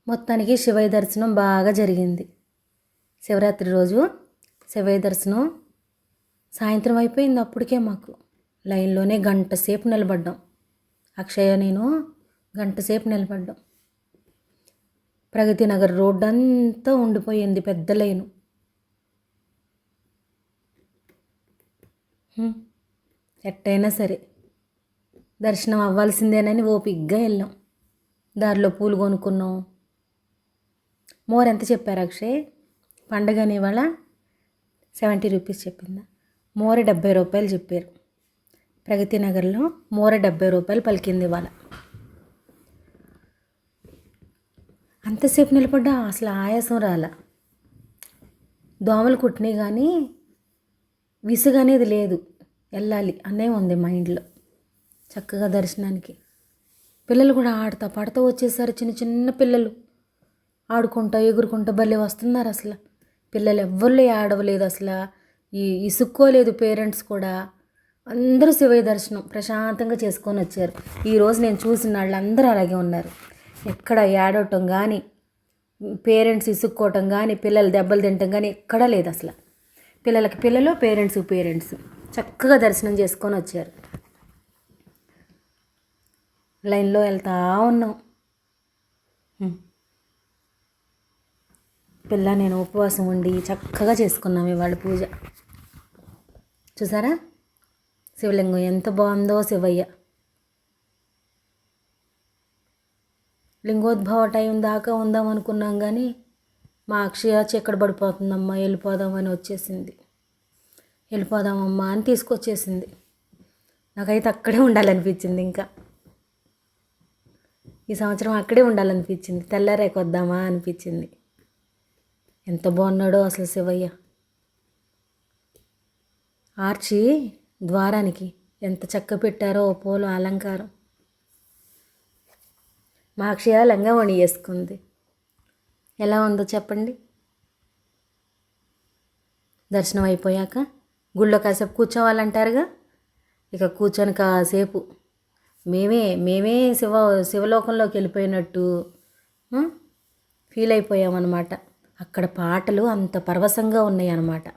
మొత్తానికి శివయ్య దర్శనం బాగా జరిగింది. శివరాత్రి రోజు శివయ్య దర్శనం సాయంత్రం అయిపోయింది. అప్పటికే మాకు లైన్లోనే గంట సేపు నిలబడ్డాం. అక్షయ నేను గంట సేపు నిలబడ్డాం. ప్రగతి నగర్ రోడ్డు అంతా ఉండిపోయింది పెద్ద లైను. ఎట్టయినా సరే దర్శనం అవ్వాల్సిందేనని ఓపిగ్గా వెళ్ళాం. దారిలో పూలు కొనుక్కున్నాం. మోర్ ఎంత చెప్పారు అక్షయ్? పండగని ఇవాళ 70 రూపీస్ చెప్పిందా? మోర 70 రూపాయలు చెప్పారు. ప్రగతి నగర్లో మోర 70 రూపాయలు పలికింది ఇవాళ. అంతసేపు నిలబడ్డా అసలు ఆయాసం రాలా. దోమలు కుట్టినాయి కానీ విసుగు అనేది లేదు. వెళ్ళాలి అనే ఉంది మైండ్లో. చక్కగా దర్శనానికి పిల్లలు కూడా ఆడుతా పాడుతూ వచ్చేసారు. చిన్న చిన్న పిల్లలు ఆడుకుంటా ఎగురుకుంటా భలే వస్తున్నారు. అసలు పిల్లలు ఎవ్వరు ఆడవలేదు. అసలు ఇసుక్కోలేదు. పేరెంట్స్ కూడా అందరూ శివయ్య దర్శనం ప్రశాంతంగా చేసుకొని వచ్చారు. ఈరోజు నేను చూసిన వాళ్ళందరూ అలాగే ఉన్నారు. ఎక్కడ ఏడవటం కానీ, పేరెంట్స్ ఇసుక్కోవటం కానీ, పిల్లలు దెబ్బలు తినటం కానీ ఎక్కడా లేదు. అసలు పిల్లలకి పిల్లలు, పేరెంట్స్ చక్కగా దర్శనం చేసుకొని వచ్చారు. లైన్లో వెళ్తా ఉన్నాం. పిల్ల నేను ఉపవాసం ఉండి చక్కగా చేసుకున్నాం ఇవాళ పూజ. చూసారా శివలింగం ఎంత బాగుందో. శివయ్య లింగోద్భవ టైం దాకా ఉందాం అనుకున్నాం కానీ మా అక్షయ ఎక్కడ పడిపోతుందమ్మా వెళ్ళిపోదామని వచ్చేసింది. వెళ్ళిపోదామమ్మా అని తీసుకొచ్చేసింది. నాకైతే అక్కడే ఉండాలనిపించింది. ఇంకా ఈ సంవత్సరం అక్కడే ఉండాలనిపించింది. తెల్లారేకొద్దామా అనిపించింది. ఎంత బాగున్నాడో అసలు శివయ్య. ఆర్చి ద్వారానికి ఎంత చక్క పెట్టారో పూల అలంకారం. మా అక్షయ లంగావణి వేసుకుంది. ఎలా ఉందో చెప్పండి. దర్శనం అయిపోయాక గుళ్ళో కాసేపు కూర్చోవాలంటారుగా. ఇక కూర్చొని కాసేపు మేమే శివలోకంలోకి వెళ్ళిపోయినట్టు ఫీల్ అయిపోయామన్నమాట. అక్కడ పాటలు అంత పరవశంగా ఉన్నాయి అన్నమాట.